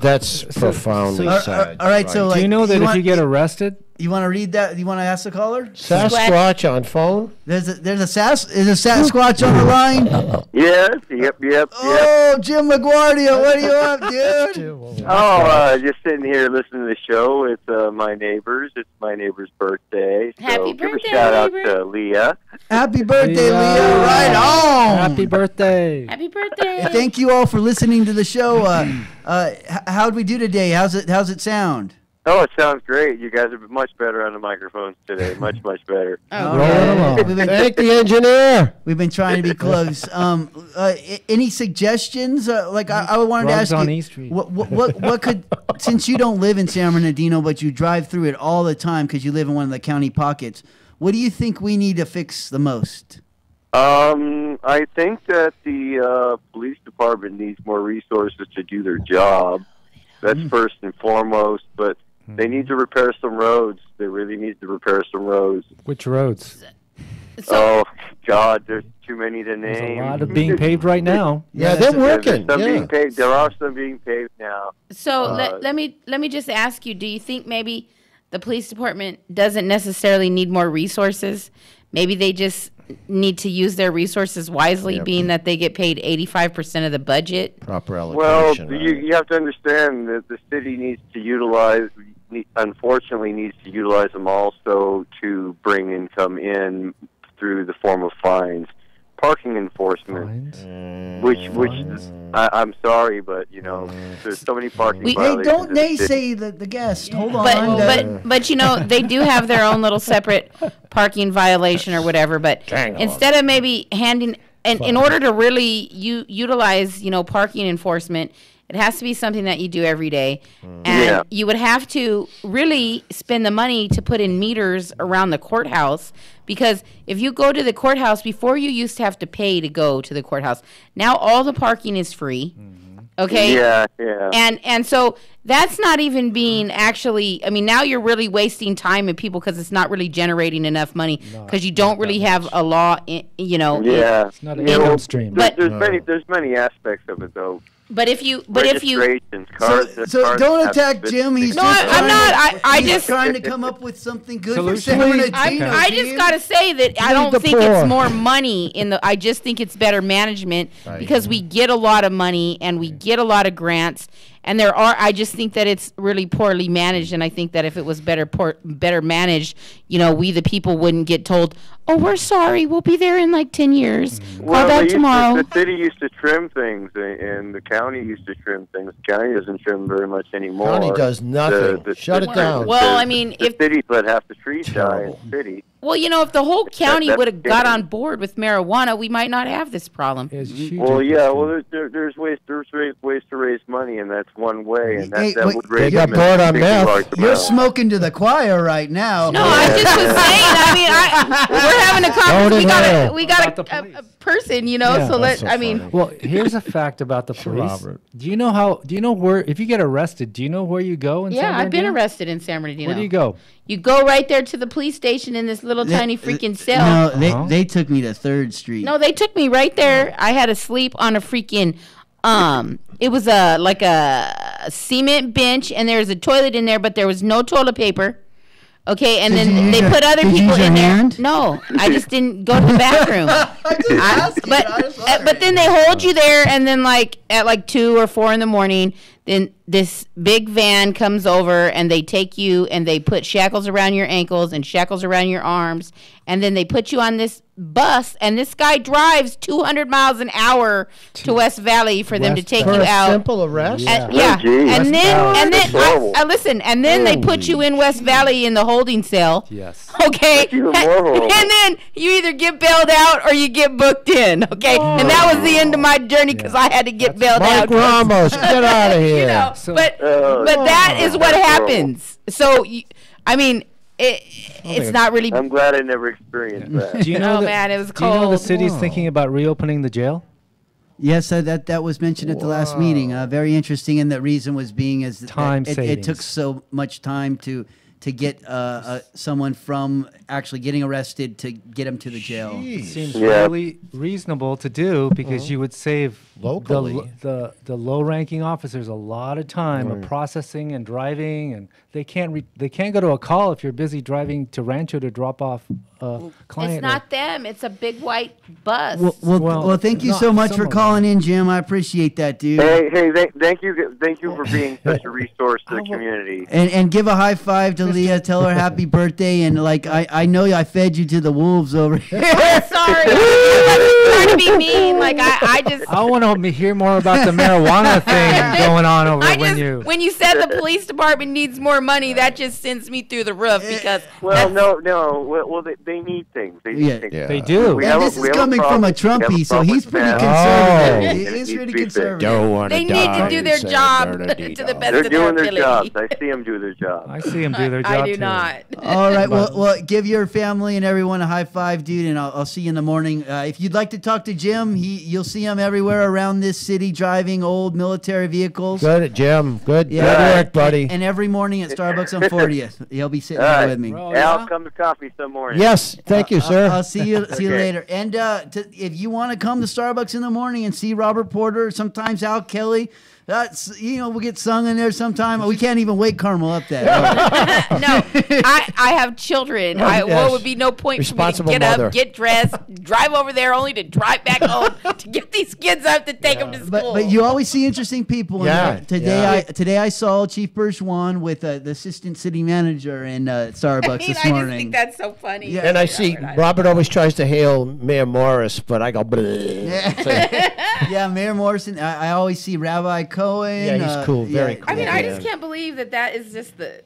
profoundly sad. all right, so do like, you know that if want- you get arrested, you want to read that? You want to ask the caller? Sasquatch on phone? There's a Sasquatch on the line. Yes, yep. Oh, Jim LaGuardia, what are you up, dude? Just sitting here listening to the show. It's my neighbors. It's my neighbor's birthday. So Happy give birthday, a shout out neighbor. to Leah. Happy birthday, Yeah. Leah! Right on. happy birthday. Happy birthday. Thank you all for listening to the show. How'd we do today? How's it sound? Oh, it sounds great. You guys are much better on the microphones today. Much better. Oh, Rolling along. Thank the engineer. We've been trying to be close. Any suggestions? I wanted to Drugs ask on you, E Street. what could, since you don't live in San Bernardino, but you drive through it all the time because you live in one of the county pockets, what do you think we need to fix the most? I think that the police department needs more resources to do their job. That's first and foremost, but they need to repair some roads. They really need to repair some roads. Which roads? Oh, God, there's too many to There's name. a lot of being paved right now. Yeah, they're There's working. some Yeah. being paved. There are some being paved now. So let me just ask you, do you think maybe the police department doesn't necessarily need more resources? Maybe they just need to use their resources wisely, being that they get paid 85% of the budget? Proper Well, allocation. you have to understand that the city needs to utilize, unfortunately, needs to utilize them also to bring income in through the form of fines. parking enforcement, which I'm sorry, but there's so many parking Hey, violations. don't in the city. naysay the guest. Hold on. But they do have their own little separate parking violation or whatever. But instead of maybe handing, and in order to really utilize parking enforcement, it has to be something that you do every day, and you would have to really spend the money to put in meters around the courthouse, because if you go to the courthouse, before you used to have to pay to go to the courthouse. Now all the parking is free. Okay. Yeah. And so that's not even being actually. I mean, now you're really wasting time and people because it's not really generating enough money because you don't really have a law. Yeah. It's not an income stream. There's many aspects of it though. But if you Cars, so don't attack Jim. He's I'm not. I he's just trying to come up with something good Solution. for San Bernardino. I just gotta say that I don't think it's more money in the. I just think it's better management because we get a lot of money and we get a lot of grants, and I just think that it's really poorly managed, and I think that if it was better managed, we the people wouldn't get told, "Oh, we're sorry, we'll be there in like 10 years. Call back tomorrow." The city used to trim things, and the county used to trim things. The county doesn't trim very much anymore. County does nothing. Shut it down. Well, I mean, the cities let half the trees die in the city. Well, if the whole county would have got on board with marijuana, we might not have this problem. Well, yeah. Well, there's ways to raise money, and that's one way, and that would raise. They got bored on meth. You're smoking to the choir right now. No, I just was saying. I mean, we're having a conversation. We got a person, So Well, here's a fact about the police. Robert. Do you know where? If you get arrested, do you know where you go in San Bernardino? I've been arrested in San Bernardino. Where do you go? You go right there to the police station in this little tiny freaking cell. No, they took me to 3rd Street. No, they took me right there. I had to sleep on a freaking it was like a cement bench, and there was a toilet in there, but there was no toilet paper. Okay, and then they put other people in there. No, I just didn't go to the bathroom. But then they hold you there, and then at 2 or 4 in the morning, then this big van comes over, and they take you and they put shackles around your ankles and shackles around your arms, and then they put you on this bus, and this guy drives 200 miles an hour to West Valley for them to take you out. Simple arrest. And then they put you in West Valley in the holding cell. Yes. Okay. And then you either get bailed out or you get booked in. Okay. And that was the end of my journey because I had to get bailed out. Mike Ramos, get out of here. But that is what happens. So it's not really. I'm glad I never experienced that. Do you know man, it was Do you know the cold. city's thinking about reopening the jail? Yes, that was mentioned at the last meeting. Very interesting, and the reason was being is Time it savings. took so much time to get someone from actually getting arrested to get him to the jail. It seems really reasonable to do because you would save Locally. the low-ranking officers a lot of time of processing and driving, and they can't go to a call if you're busy driving to Rancho to drop off a client. It's not them. It's a big white bus. Well, thank you so much for calling in, Jim. I appreciate that, dude. Hey, thank you for being such a resource to the community. And give a high five to Leah. Tell her happy birthday. And I know I fed you to the wolves over here. Sorry, I'm trying to be mean. I want to hear more about the marijuana thing going on over when you said the police department needs more money, that just sends me through the roof because. They need things. They need things. They do. And this is coming from a Trumpy, so he's pretty conservative. He's pretty conservative. They need to do their job to the best They're of their doing ability. their jobs. I see them do their job. I see them do their job. I do too. not. All right. Well, give your family and everyone a high five, dude, and I'll see you in the morning. If you'd like to talk to Jim, you'll see him everywhere around this city driving old military vehicles. Good, Jim. Good work, buddy. And every morning at Starbucks on 40th, he'll be sitting there with me. Al, come to coffee some morning. Yes, thank you, sir. I'll see you later. And if you want to come to Starbucks in the morning and see Robert Porter, sometimes Al Kelly, That's we'll get sung in there sometime. We can't even wake Carmel up that. No, I have children. What would be no point for me to get up, get dressed, drive over there, only to drive back home to get these kids up to take them to school. But you always see interesting people. Yeah. Today I saw Chief Bergeron with the assistant city manager in Starbucks this morning. I just think that's so funny. Yeah. And I see Robert always tries to hail Mayor Morris, but I go, bleh. Yeah, Mayor Morrison. I always see Rabbi Cohen. Yeah, he's cool, very cool. I mean, I just can't believe that is just the.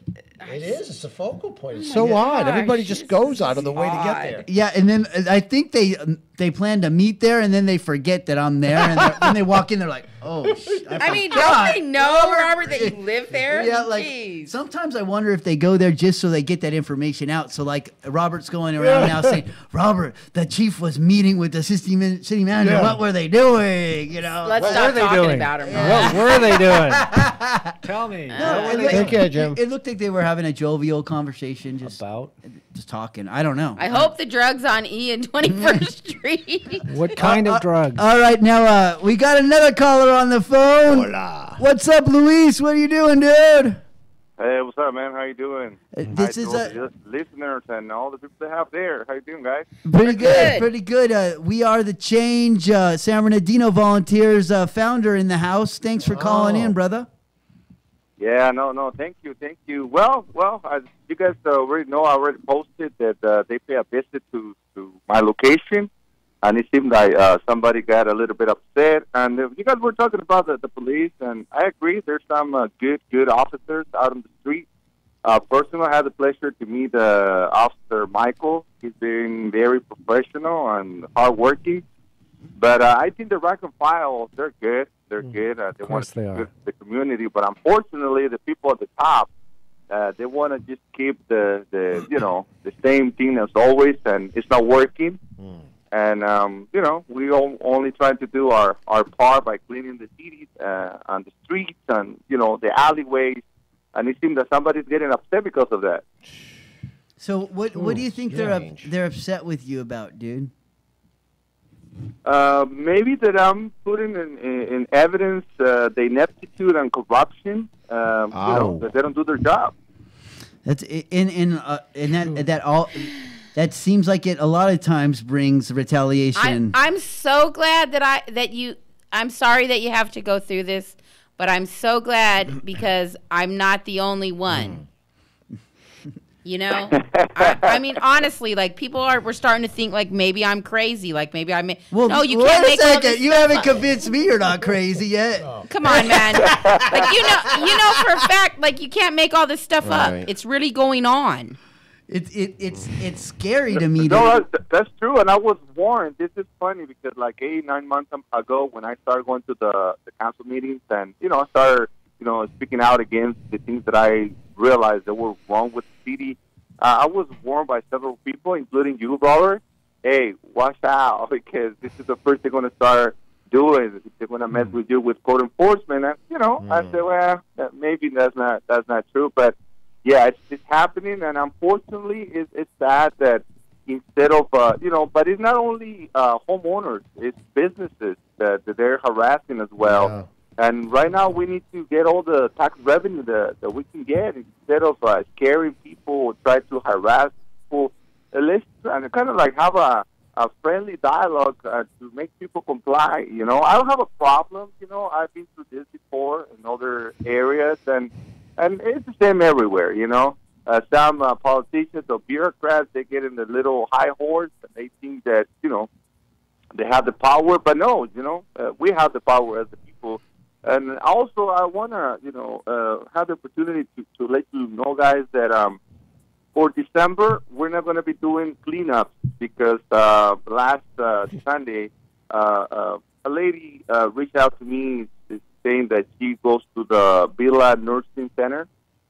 It is. It's the focal point. It's so odd. Everybody just goes out of the way to get there. Yeah, and then I think they plan to meet there, and then they forget that I'm there, and when they walk in, they're like, "Oh, I mean, don't they know, Robert, that you live there?" Yeah, like sometimes I wonder if they go there just so they get that information out. So like Robert's going around now saying, "Robert, the chief was meeting with the city manager. Yeah. What were they doing?" Let's stop talking about him. What were they doing? Tell me. Take care, Jim. It looked like they were having a jovial conversation, just talking. I don't know. I hope the drugs on E and 21st Street. What kind of drugs? All right, now we got another caller on the phone. Hola. What's up, Luis? What are you doing, dude? Hey, what's up, man? How you doing? This is the listeners and all the people they have there. How you doing, guys? pretty good. Pretty good. We are the Change San Bernardino Volunteers founder in the house. Thanks for calling in, brother. Yeah, no, thank you. Well, as you guys already know, I already posted that they pay a visit to my location, and it seemed like somebody got a little bit upset. And you guys were talking about the police, and I agree. There's some good officers out on the street. Personally, I had the pleasure to meet Officer Michael. He's been very professional and hardworking. But I think the rank and file, they're good. They're good. They want to serve the community. But unfortunately, the people at the top, they want to just keep the same thing as always, and it's not working. And we only trying to do our part by cleaning the cities on the streets and the alleyways. And it seems that somebody's getting upset because of that. So what do you think they're upset with you about, dude? Maybe that I'm putting in evidence the ineptitude and corruption. That they don't do their job. That's that seems like it a lot of times brings retaliation. I'm so glad I'm sorry that you have to go through this, but I'm so glad because I'm not the only one. I mean, honestly, like we're starting to think like maybe I'm crazy, like maybe I may. Well, no, you wait can't a make second. You haven't convinced me you're not crazy yet. Come on, man. Like you know for a fact, like you can't make all this stuff up. It's really going on. It's scary to me. No, that's true, and I was warned. This is funny because like 8-9 months ago, when I started going to the council meetings, and I started speaking out against the things that I realized that were wrong with the city. I was warned by several people, including you, Robert. Hey, watch out because this is the first they're going to start doing. They're going to mess with you with code enforcement, and I said, well, maybe that's not true, but. Yeah, it's happening, and unfortunately, it's sad that instead of, but it's not only homeowners, it's businesses that they're harassing as well. Yeah. And right now, we need to get all the tax revenue that we can get instead of scaring people or try to harass people. Let's kind of like have a friendly dialogue to make people comply. I don't have a problem. I've been through this before in other areas, and it's the same everywhere, Some politicians or bureaucrats, they get in the little high horse and they think that, they have the power. But no, we have the power as the people. And also, I want to, have the opportunity to let you know, guys, that for December, we're not going to be doing cleanups because last Sunday, a lady reached out to me saying that she goes to the Villa Nursing Center,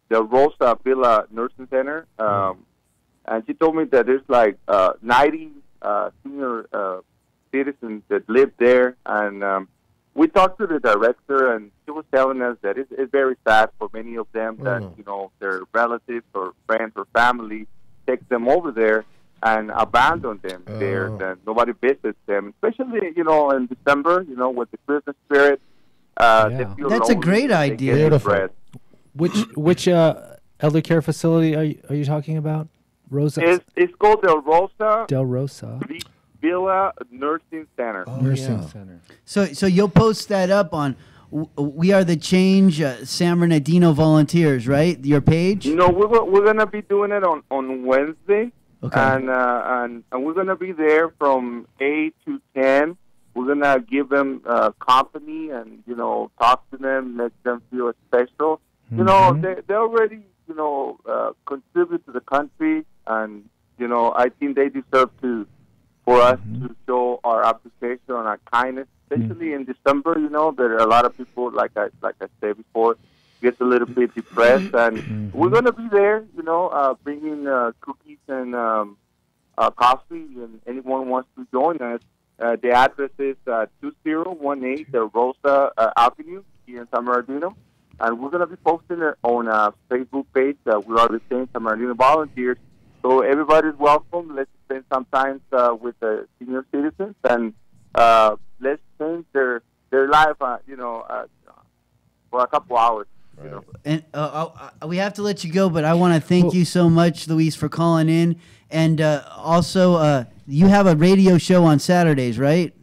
the Rosa Villa Nursing Center, and she told me that there's like 90 senior citizens that live there, and we talked to the director, and she was telling us that it's very sad for many of them that their relatives or friends or family take them over there and abandon them there, that nobody visits them, especially in December, with the Christmas spirit. They Yeah. feel That's a lonely, great they idea. get Beautiful. depressed. Which elder care facility are you talking about? Rosa It's called Del Rosa Del Rosa Villa Nursing Center. Nursing yeah. Center. So you'll post that up on We Are the Change, San Bernardino Volunteers, right? Your page? No, we're gonna be doing it on Wednesday, Okay. and we're gonna be there from 8 to 10. We're gonna give them company and talk to them, make them feel special. They already contribute to the country, and I think they deserve for us to show our appreciation and our kindness, especially in December. There are a lot of people, like I said before, gets a little bit depressed, and we're gonna be there, bringing cookies and coffee, and anyone wants to join us. The address is 2018 the Rosa Avenue here in San Bernardino, and we're gonna be posting it on a Facebook page. We are the same San Bernardino Volunteers, so everybody's welcome. Let's spend some time with the senior citizens, and let's change their life, for a couple hours. And we have to let you go, but I want to thank you so much, Luis, for calling in. And also, you have a radio show on Saturdays, right?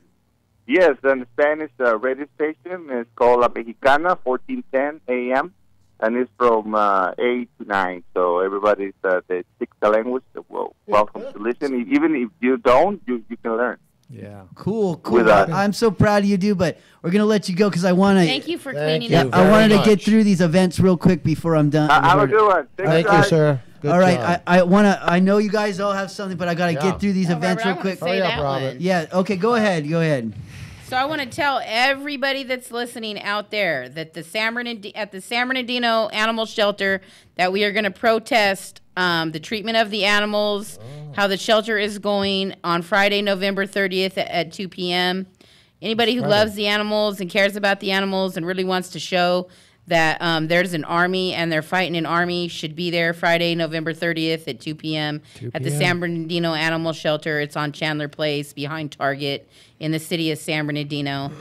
Yes, the Spanish radio station is called La Mexicana, 1410 a.m., and it's from 8 to 9. So everybody that speaks the language, well, welcome to listen. Even if you don't, you can learn. Yeah. Cool. With that. I'm so proud of you, dude, but we're going to let you go because I want to... Thank you for Thank cleaning you. up. I wanted to much. get through these events real quick before I'm done. Have a good one. Thank you, guys. sir. Good All right, job. I know you guys all have something, but I got to Yeah. get through these Oh, events Robert, I real wanna quick. say Hurry up, that Robert. one. Yeah, okay, go ahead. So I want to tell everybody that's listening out there that at the San Bernardino Animal Shelter that we are going to protest the treatment of the animals, how the shelter is going on Friday, November 30th at 2 p.m. Anybody who loves the animals and cares about the animals and really wants to show that there's an army and they're fighting an army should be there Friday, November 30th at 2 p.m. at the San Bernardino Animal Shelter. It's on Chandler Place behind Target in the city of San Bernardino.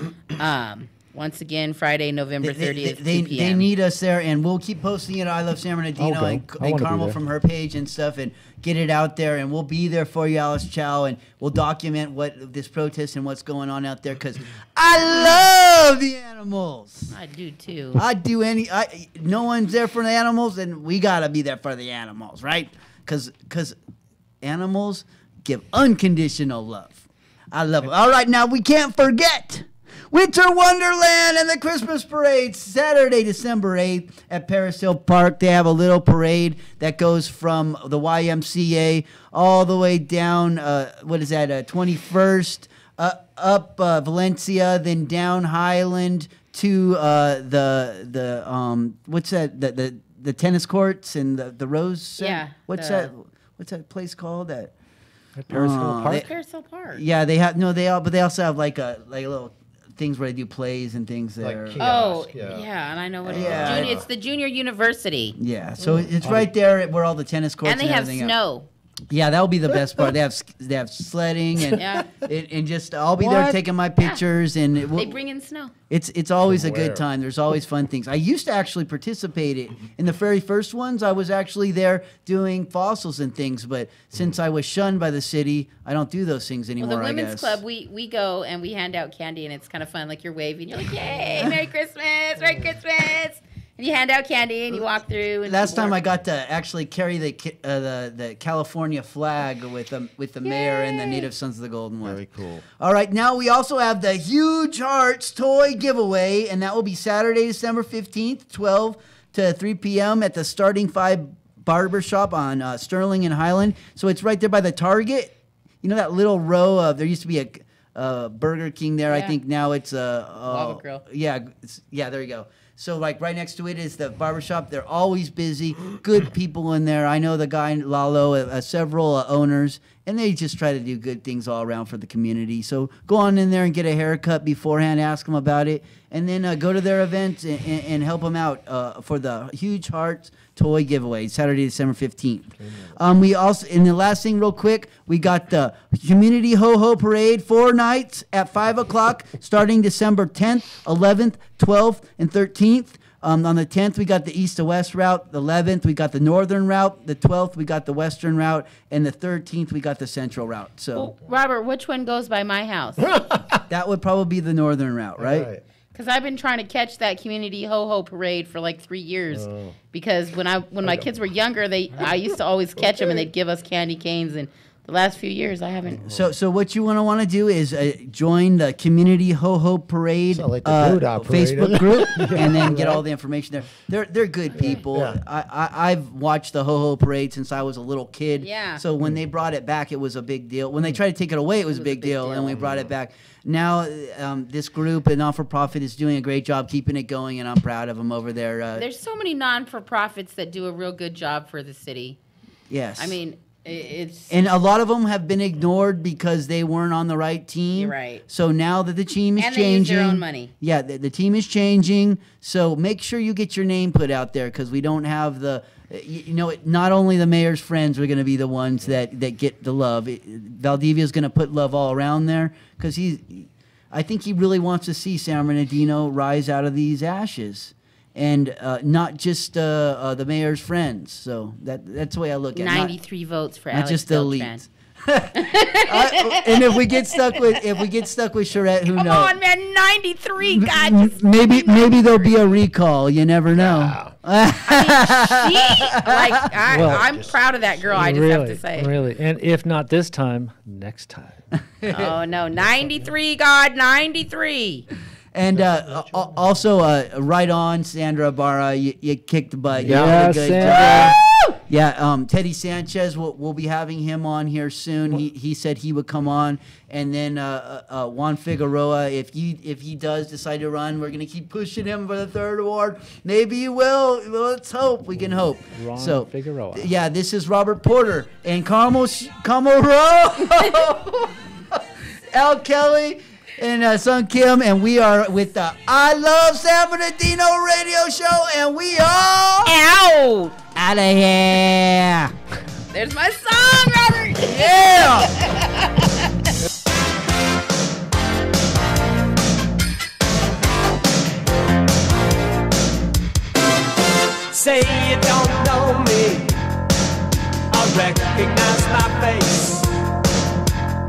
Once again, Friday, November 30th, 2 p.m. They need us there, and we'll keep posting it. I Love San Bernardino go. and I wanna be Carmel there. from her page and stuff, and get it out there. And we'll be there for you, Alice Chow, and we'll document what this protest and what's going on out there because I love the animals. I do too. I do no one's there for the animals, and we gotta be there for the animals, right? Because animals give unconditional love. I love it. All right, now we can't forget Winter Wonderland and the Christmas Parade, Saturday, December 8th at Paris Hill Park. They have a little parade that goes from the YMCA all the way down, 21st, up Valencia, then down Highland to what's that? The tennis courts and the Rose Center? Yeah, What's that place called? That At Paris Hill Park. Paris Hill Park. yeah, they but they also have like little things where they do plays and things there. Like Oh, Yeah. yeah, and I know what Yeah. it is. It's the Junior University. Yeah, so it's right there where all the tennis courts And they have everything are. snow. Yeah, that'll be the best part. They have sledding and Yeah. and just I'll be there What? taking my pictures and They bring in snow. it's always a Where? good time. There's always fun things. I used to actually participate in the very first ones. I was actually there doing fossils and things, but since I was shunned by the city, I don't do those things Well, anymore. the I women's guess. club, we go and we hand out candy, and it's kind of fun. Like you're waving, you're like, "Yay, Merry Christmas, Merry Christmas!" And you hand out candy, and you walk through. And Last time I got to actually carry the California flag with the mayor and the Native Sons of the Golden West. Very cool. All right, now we also have the Huge Hearts toy giveaway, and that will be Saturday, December 15th, 12 to 3 p.m. at the Starting 5 Barbershop on Sterling and Highland. So it's right there by the Target. You know that little row of, there used to be a Burger King there. I Yeah. think now it's Lava Grill. Yeah, there you go. So, like, right next to it is the barbershop. They're always busy. Good people in there. I know the guy, Lalo, several owners, and they just try to do good things all around for the community. So, go on in there and get a haircut beforehand. Ask them about it. And then go to their events and help them out for the Huge Hearts toy giveaway, Saturday, December 15th. We also, in the last thing real quick, we got the Community Ho-Ho Parade 4 nights at 5 o'clock starting December 10th, 11th, 12th, and 13th. On the 10th, we got the east to west route. The 11th, we got the northern route. The 12th, we got the western route. And the 13th, we got the central route. So, Well, Robert, which one goes by my house? that would probably be the northern route, right? Because I've been trying to catch that community ho-ho parade for like 3 years. Because when my kids were younger, I used to always catch them and they'd give us candy canes. And the last few years, I haven't. So what you want to do is join the Community Ho-Ho Parade like the Doodah Parade, Facebook group, and then get all the information there. They're good people. Yeah. I've watched the Ho-Ho Parade since I was a little kid. Yeah. So when they brought it back, it was a big deal. When they tried to take it away, it was a big deal, and we brought it back. Now this group, a not-for-profit, is doing a great job keeping it going, and I'm proud of them over there. There's so many non-for-profits that do a real good job for the city. Yes. I mean, it's... And a lot of them have been ignored because they weren't on the right team. You're right. So now that the team is And changing, they use their own money. Yeah, the team is changing. So make sure you get your name put out there because we don't have the, not only the mayor's friends are going to be the ones that get the love. Valdivia is going to put love all around there because I think he really wants to see San Bernardino rise out of these ashes. And not just the mayor's friends. So that's the way I look at it. 93 votes for not Alex just the Beltran. elite. And if we get stuck with Charette, who knows? Come on, man, 93, God. just- Maybe there'll be a recall. You never know. I'm proud of that girl, I just really, have to say. Really. And if not this time, next time. Oh, no, 93, God, 93. And also, right on, Sandra Barra, you kicked butt. You Yeah, did a good Sandra. job. Yeah, Teddy Sanchez, we'll be having him on here soon. He said he would come on. And then Juan Figueroa, if he does decide to run, we're going to keep pushing him for the 3rd award. Maybe he will. Let's hope. We can hope. Ron Figueroa. Yeah, this is Robert Porter and Carmel Rowe. Al Kelly. And Sun Kim, and we are with the I Love San Bernardino radio show, and we are out of here. There's my song, Robert. Yeah. Say you don't know me, I recognize my face.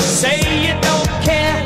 Say you don't care